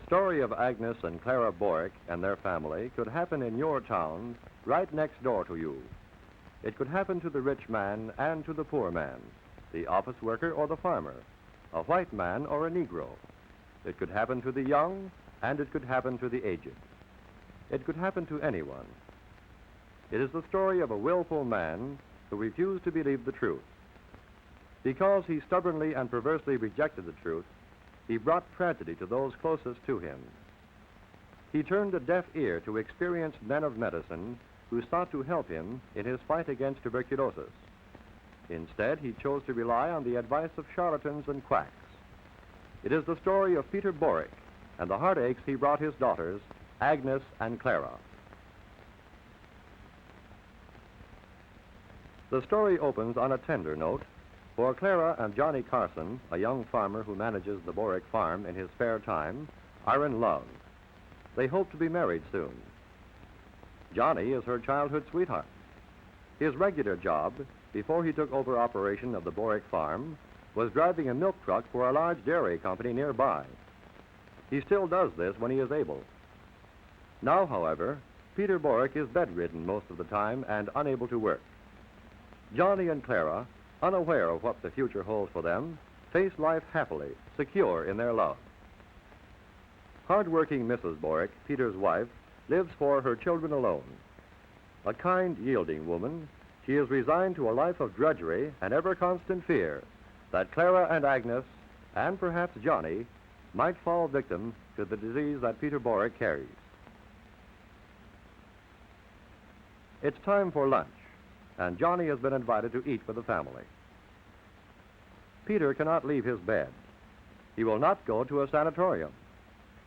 story of Agnes and Clara Borik and their family could happen in your town right next door to you. It could happen to the rich man and to the poor man, the office worker or the farmer, a white man or a Negro. It could happen to the young, and it could happen to the aged. It could happen to anyone. It is the story of a willful man who refused to believe the truth. Because he stubbornly and perversely rejected the truth, he brought tragedy to those closest to him. He turned a deaf ear to experienced men of medicine who sought to help him in his fight against tuberculosis. Instead, he chose to rely on the advice of charlatans and quacks. It is the story of Peter Borik and the heartaches he brought his daughters, Agnes and Clara. The story opens on a tender note, for Clara and Johnny Carson, a young farmer who manages the Borik farm in his spare time, are in love. They hope to be married soon. Johnny is her childhood sweetheart. His regular job, before he took over operation of the Borik farm, was driving a milk truck for a large dairy company nearby. He still does this when he is able. Now, however, Peter Borik is bedridden most of the time and unable to work. Johnny and Clara, unaware of what the future holds for them, face life happily, secure in their love. Hard-working Mrs. Borik, Peter's wife, lives for her children alone. A kind, yielding woman, she is resigned to a life of drudgery and ever-constant fear that Clara and Agnes, and perhaps Johnny, might fall victim to the disease that Peter Borik carries. It's time for lunch, and Johnny has been invited to eat with the family. Peter cannot leave his bed. He will not go to a sanatorium.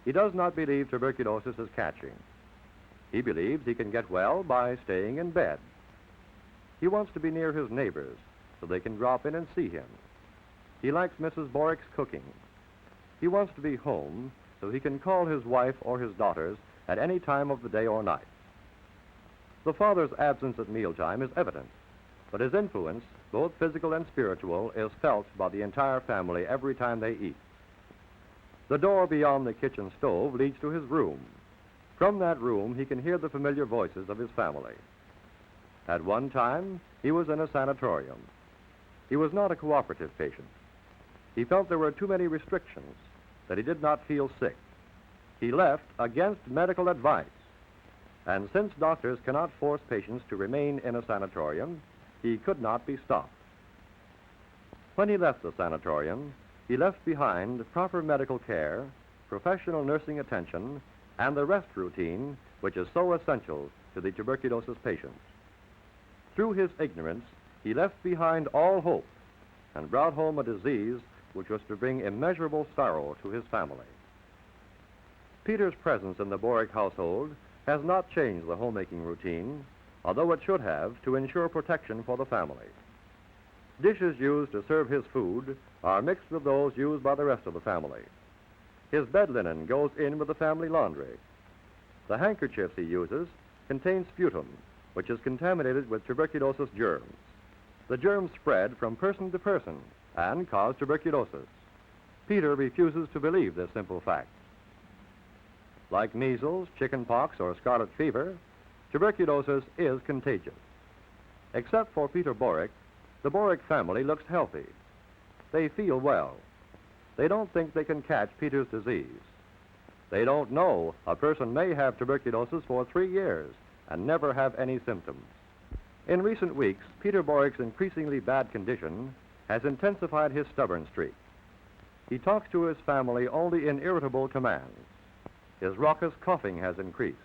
He does not believe tuberculosis is catching. He believes he can get well by staying in bed. He wants to be near his neighbors so they can drop in and see him. He likes Mrs. Borik's cooking. He wants to be home so he can call his wife or his daughters at any time of the day or night. The father's absence at mealtime is evident, but his influence, both physical and spiritual, is felt by the entire family every time they eat. The door beyond the kitchen stove leads to his room. From that room, he can hear the familiar voices of his family. At one time, he was in a sanatorium. He was not a cooperative patient. He felt there were too many restrictions, that he did not feel sick. He left against medical advice. And since doctors cannot force patients to remain in a sanatorium, he could not be stopped. When he left the sanatorium, he left behind proper medical care, professional nursing attention, and the rest routine, which is so essential to the tuberculosis patients. Through his ignorance, he left behind all hope and brought home a disease which was to bring immeasurable sorrow to his family. Peter's presence in the Borik household has not changed the homemaking routine, although it should have to ensure protection for the family. Dishes used to serve his food are mixed with those used by the rest of the family. His bed linen goes in with the family laundry. The handkerchiefs he uses contain sputum, which is contaminated with tuberculosis germs. The germs spread from person to person and cause tuberculosis. Peter refuses to believe this simple fact. Like measles, chickenpox, or scarlet fever, tuberculosis is contagious. Except for Peter Borik, the Borik family looks healthy. They feel well. They don't think they can catch Peter's disease. They don't know a person may have tuberculosis for 3 years and never have any symptoms. In recent weeks, Peter Borik's increasingly bad condition has intensified his stubborn streak. He talks to his family only in irritable commands. His raucous coughing has increased.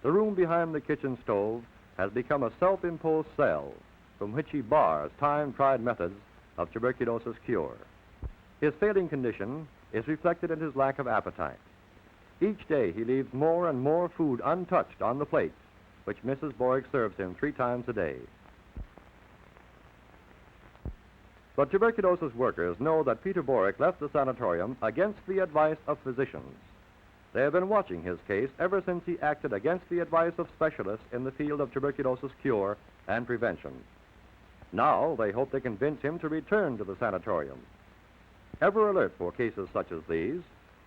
The room behind the kitchen stove has become a self-imposed cell from which he bars time-tried methods of tuberculosis cure. His failing condition is reflected in his lack of appetite. Each day he leaves more and more food untouched on the plate, which Mrs. Borik serves him 3 times a day. But tuberculosis workers know that Peter Borik left the sanatorium against the advice of physicians. They have been watching his case ever since he acted against the advice of specialists in the field of tuberculosis cure and prevention. Now they hope they convince him to return to the sanatorium. Ever alert for cases such as these,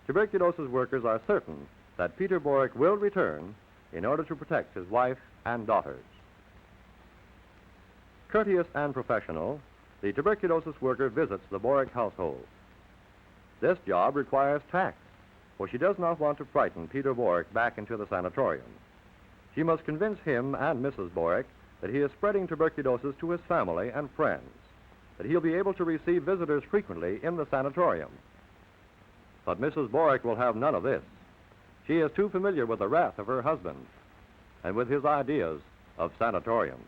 tuberculosis workers are certain that Peter Borik will return in order to protect his wife and daughters. Courteous and professional, the tuberculosis worker visits the Borik household. This job requires tact, for she does not want to frighten Peter Borik back into the sanatorium. She must convince him and Mrs. Borik that he is spreading tuberculosis to his family and friends, that he'll be able to receive visitors frequently in the sanatorium. But Mrs. Borik will have none of this. She is too familiar with the wrath of her husband and with his ideas of sanatoriums.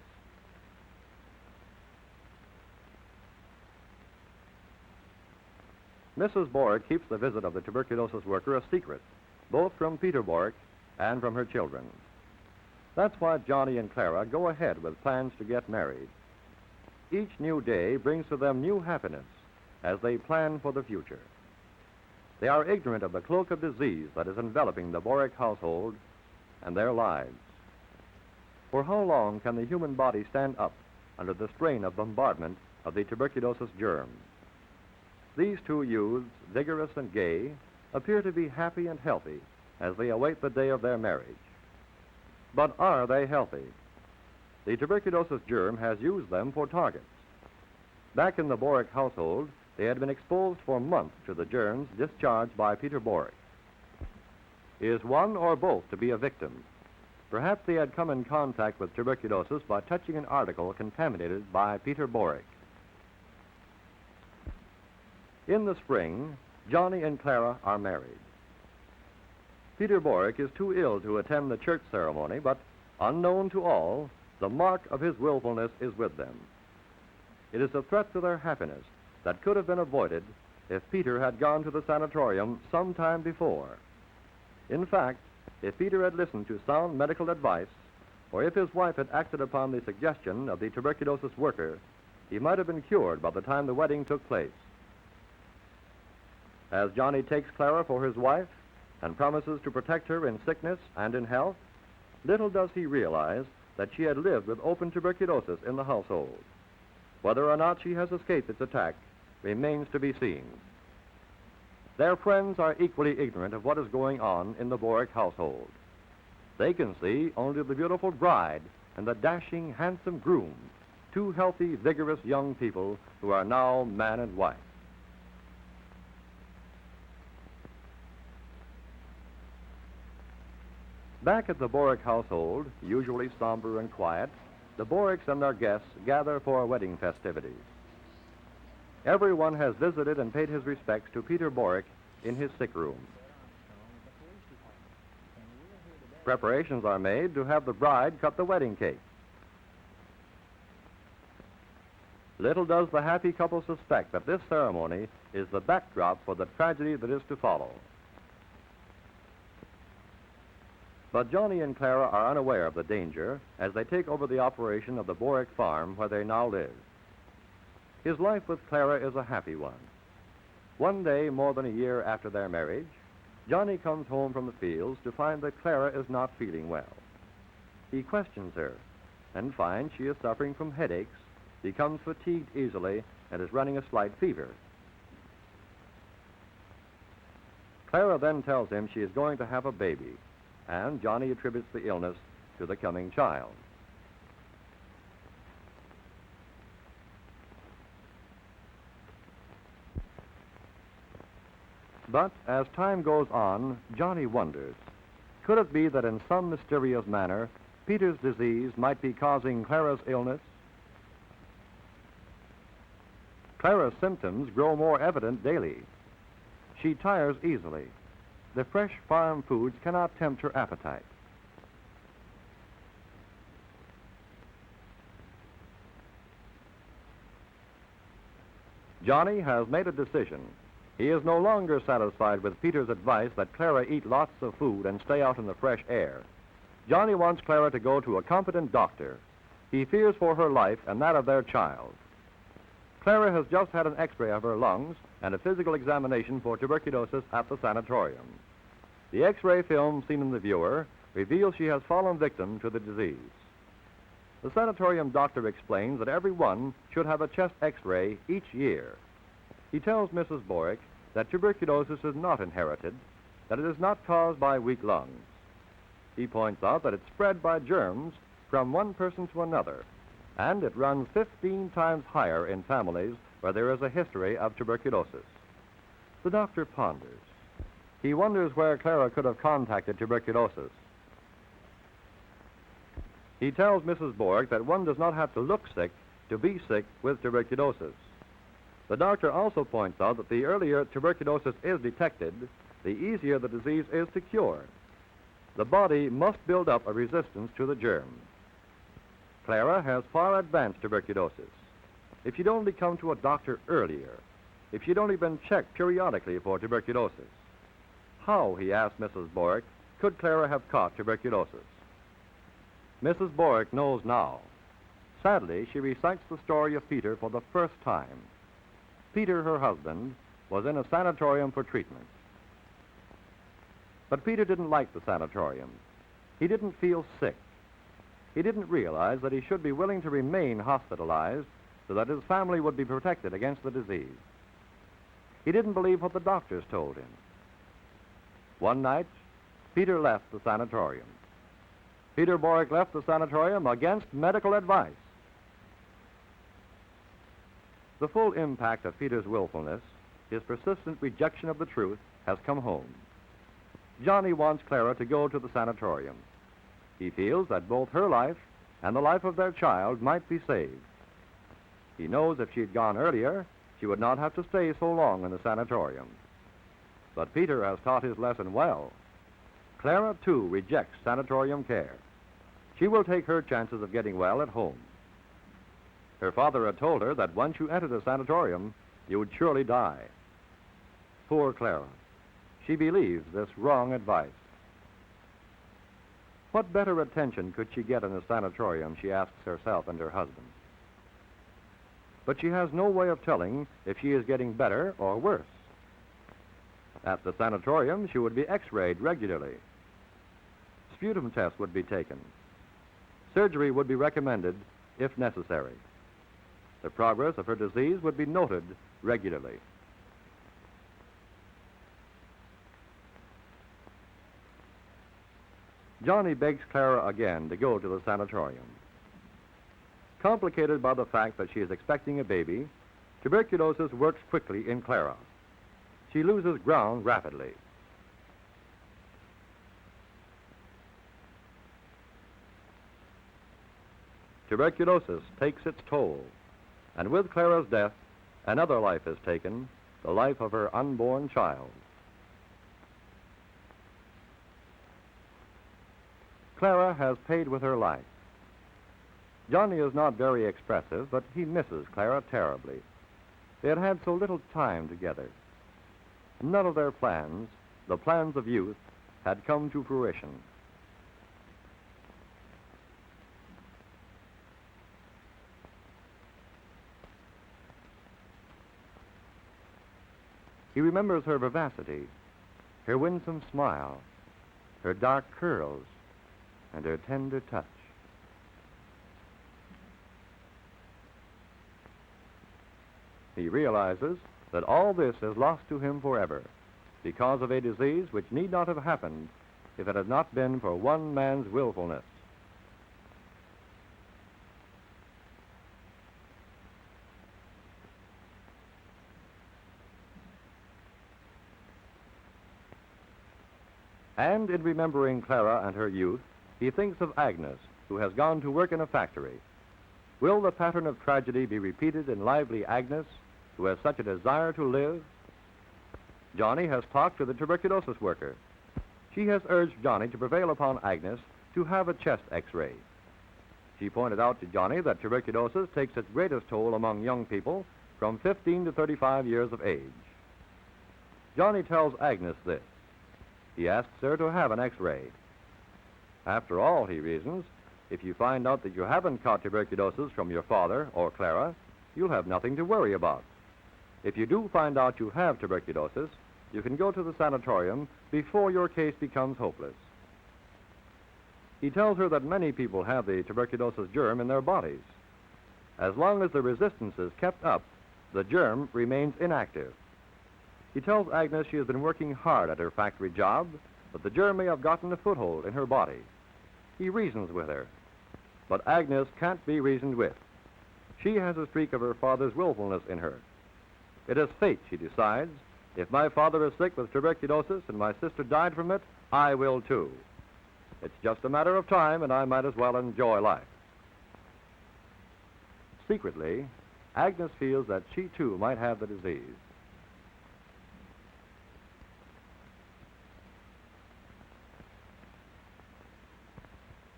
Mrs. Borik keeps the visit of the tuberculosis worker a secret, both from Peter Borik and from her children. That's why Johnny and Clara go ahead with plans to get married. Each new day brings to them new happiness as they plan for the future. They are ignorant of the cloak of disease that is enveloping the Borik household and their lives. For how long can the human body stand up under the strain of bombardment of the tuberculosis germ? These two youths, vigorous and gay, appear to be happy and healthy as they await the day of their marriage. But are they healthy? The tuberculosis germ has used them for targets. Back in the Borik household, they had been exposed for months to the germs discharged by Peter Borik. Is one or both to be a victim? Perhaps they had come in contact with tuberculosis by touching an article contaminated by Peter Borik. In the spring, Johnny and Clara are married. Peter Borik is too ill to attend the church ceremony, but unknown to all, the mark of his willfulness is with them. It is a threat to their happiness that could have been avoided if Peter had gone to the sanatorium some time before. In fact, if Peter had listened to sound medical advice, or if his wife had acted upon the suggestion of the tuberculosis worker, he might have been cured by the time the wedding took place. As Johnny takes Clara for his wife and promises to protect her in sickness and in health, little does he realize that she had lived with open tuberculosis in the household. Whether or not she has escaped its attack remains to be seen. Their friends are equally ignorant of what is going on in the Borik household. They can see only the beautiful bride and the dashing, handsome groom, two healthy, vigorous young people who are now man and wife. Back at the Borik household, usually somber and quiet, the Boriks and their guests gather for wedding festivities. Everyone has visited and paid his respects to Peter Borik in his sick room. Preparations are made to have the bride cut the wedding cake. Little does the happy couple suspect that this ceremony is the backdrop for the tragedy that is to follow. But Johnny and Clara are unaware of the danger as they take over the operation of the Borik farm where they now live. His life with Clara is a happy one. One day, more than a year after their marriage, Johnny comes home from the fields to find that Clara is not feeling well. He questions her and finds she is suffering from headaches, becomes fatigued easily, and is running a slight fever. Clara then tells him she is going to have a baby, and Johnny attributes the illness to the coming child. But as time goes on, Johnny wonders, could it be that in some mysterious manner, Peter's disease might be causing Clara's illness? Clara's symptoms grow more evident daily. She tires easily. The fresh farm foods cannot tempt her appetite. Johnny has made a decision. He is no longer satisfied with Peter's advice that Clara eat lots of food and stay out in the fresh air. Johnny wants Clara to go to a competent doctor. He fears for her life and that of their child. Clara has just had an x-ray of her lungs and a physical examination for tuberculosis at the sanatorium. The x-ray film seen in the viewer reveals she has fallen victim to the disease. The sanatorium doctor explains that everyone should have a chest x-ray each year. He tells Mrs. Borik that tuberculosis is not inherited, that it is not caused by weak lungs. He points out that it's spread by germs from one person to another, and it runs 15 times higher in families where there is a history of tuberculosis. The doctor ponders. He wonders where Clara could have contacted tuberculosis. He tells Mrs. Borck that one does not have to look sick to be sick with tuberculosis. The doctor also points out that the earlier tuberculosis is detected, the easier the disease is to cure. The body must build up a resistance to the germ. Clara has far advanced tuberculosis. If she'd only come to a doctor earlier, if she'd only been checked periodically for tuberculosis. How, he asked Mrs. Borck, could Clara have caught tuberculosis? Mrs. Borck knows now. Sadly, she recites the story of Peter for the first time. Peter, her husband, was in a sanatorium for treatment. But Peter didn't like the sanatorium. He didn't feel sick. He didn't realize that he should be willing to remain hospitalized so that his family would be protected against the disease. He didn't believe what the doctors told him. One night, Peter left the sanatorium. Peter Borik left the sanatorium against medical advice. The full impact of Peter's willfulness, his persistent rejection of the truth, has come home. Johnny wants Clara to go to the sanatorium. He feels that both her life and the life of their child might be saved. He knows if she'd gone earlier, she would not have to stay so long in the sanatorium. But Peter has taught his lesson well. Clara, too, rejects sanatorium care. She will take her chances of getting well at home. Her father had told her that once you entered a sanatorium, you would surely die. Poor Clara. She believes this wrong advice. What better attention could she get in a sanatorium, she asks herself and her husband. But she has no way of telling if she is getting better or worse. At the sanatorium, she would be x-rayed regularly. Sputum tests would be taken. Surgery would be recommended if necessary. The progress of her disease would be noted regularly. Johnny begs Clara again to go to the sanatorium. Complicated by the fact that she is expecting a baby, tuberculosis works quickly in Clara. She loses ground rapidly. Tuberculosis takes its toll, and with Clara's death, another life is taken, the life of her unborn child. Clara has paid with her life. Johnny is not very expressive, but he misses Clara terribly. They had had so little time together. None of their plans, the plans of youth, had come to fruition. He remembers her vivacity, her winsome smile, her dark curls, and her tender touch. He realizes that all this is lost to him forever because of a disease which need not have happened if it had not been for one man's willfulness. And in remembering Clara and her youth, he thinks of Agnes, who has gone to work in a factory. Will the pattern of tragedy be repeated in lively Agnes, who has such a desire to live? Johnny has talked to the tuberculosis worker. She has urged Johnny to prevail upon Agnes to have a chest x-ray. She pointed out to Johnny that tuberculosis takes its greatest toll among young people from 15 to 35 years of age. Johnny tells Agnes this. He asks her to have an x-ray. After all, he reasons, if you find out that you haven't caught tuberculosis from your father or Clara, you'll have nothing to worry about. If you do find out you have tuberculosis, you can go to the sanatorium before your case becomes hopeless. He tells her that many people have the tuberculosis germ in their bodies. As long as the resistance is kept up, the germ remains inactive. He tells Agnes she has been working hard at her factory job, but the germ may have gotten a foothold in her body. He reasons with her, but Agnes can't be reasoned with. She has a streak of her father's willfulness in her. It is fate, she decides. If my father is sick with tuberculosis and my sister died from it, I will too. It's just a matter of time, and I might as well enjoy life. Secretly, Agnes feels that she too might have the disease.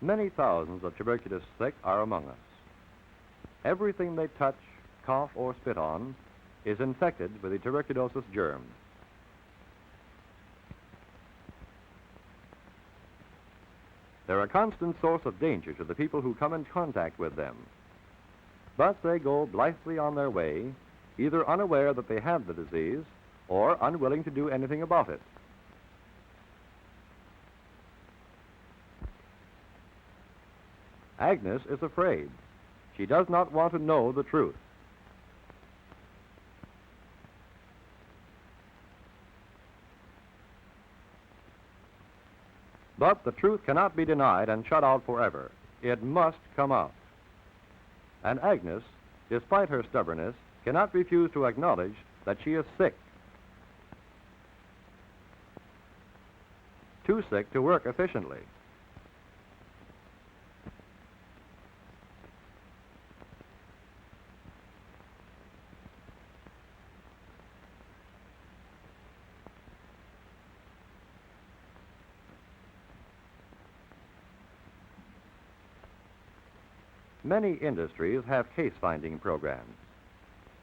Many thousands of tuberculosis sick are among us. Everything they touch, cough, or spit on is infected with the tuberculosis germ. They're a constant source of danger to the people who come in contact with them. But they go blithely on their way, either unaware that they have the disease or unwilling to do anything about it. Agnes is afraid. She does not want to know the truth. But the truth cannot be denied and shut out forever. It must come out. And Agnes, despite her stubbornness, cannot refuse to acknowledge that she is sick. Too sick to work efficiently. Many industries have case-finding programs.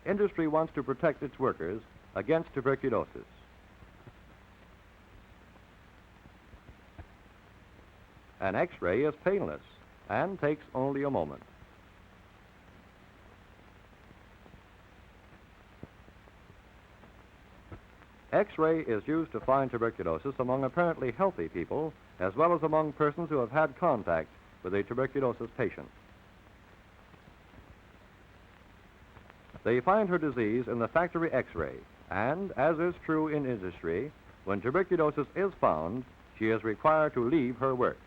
Industry wants to protect its workers against tuberculosis. An X-ray is painless and takes only a moment. X-ray is used to find tuberculosis among apparently healthy people as well as among persons who have had contact with a tuberculosis patient. They find her disease in the factory X-ray, and, as is true in industry, when tuberculosis is found, she is required to leave her work.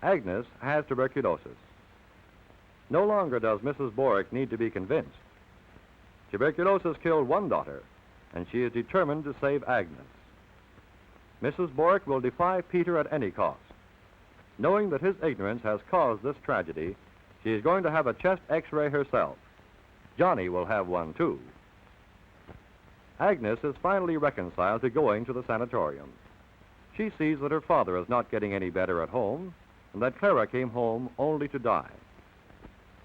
Agnes has tuberculosis. No longer does Mrs. Borik need to be convinced. Tuberculosis killed one daughter, and she is determined to save Agnes. Mrs. Borik will defy Peter at any cost. Knowing that his ignorance has caused this tragedy, she is going to have a chest X-ray herself. Johnny will have one, too. Agnes is finally reconciled to going to the sanatorium. She sees that her father is not getting any better at home, and that Clara came home only to die.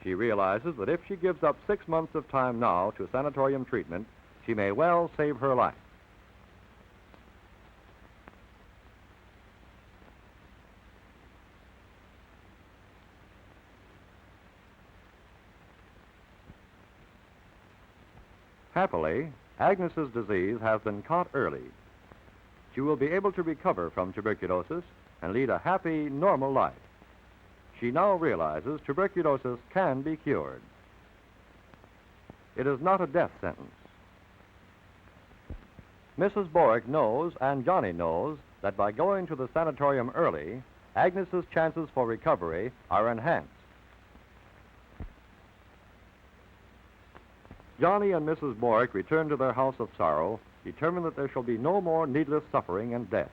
She realizes that if she gives up 6 months of time now to sanatorium treatment, she may well save her life. Happily, Agnes's disease has been caught early. She will be able to recover from tuberculosis and lead a happy, normal life. She now realizes tuberculosis can be cured. It is not a death sentence. Mrs. Borik knows, and Johnny knows, that by going to the sanatorium early, Agnes's chances for recovery are enhanced. Johnny and Mrs. Borik return to their house of sorrow, determined that there shall be no more needless suffering and death.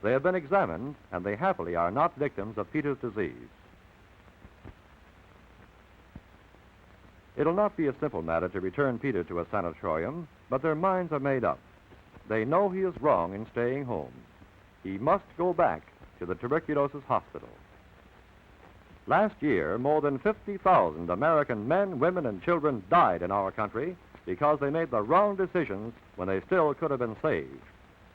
They have been examined, and they happily are not victims of Peter's disease. It'll not be a simple matter to return Peter to a sanatorium, but their minds are made up. They know he is wrong in staying home. He must go back to the tuberculosis hospital. Last year, more than 50,000 American men, women, and children died in our country because they made the wrong decisions when they still could have been saved.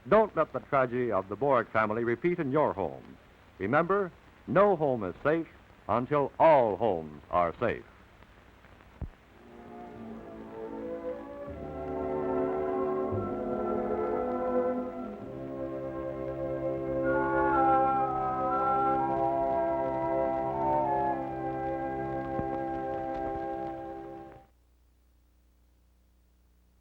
Don't let the tragedy of the Borik family repeat in your home. Remember, no home is safe until all homes are safe.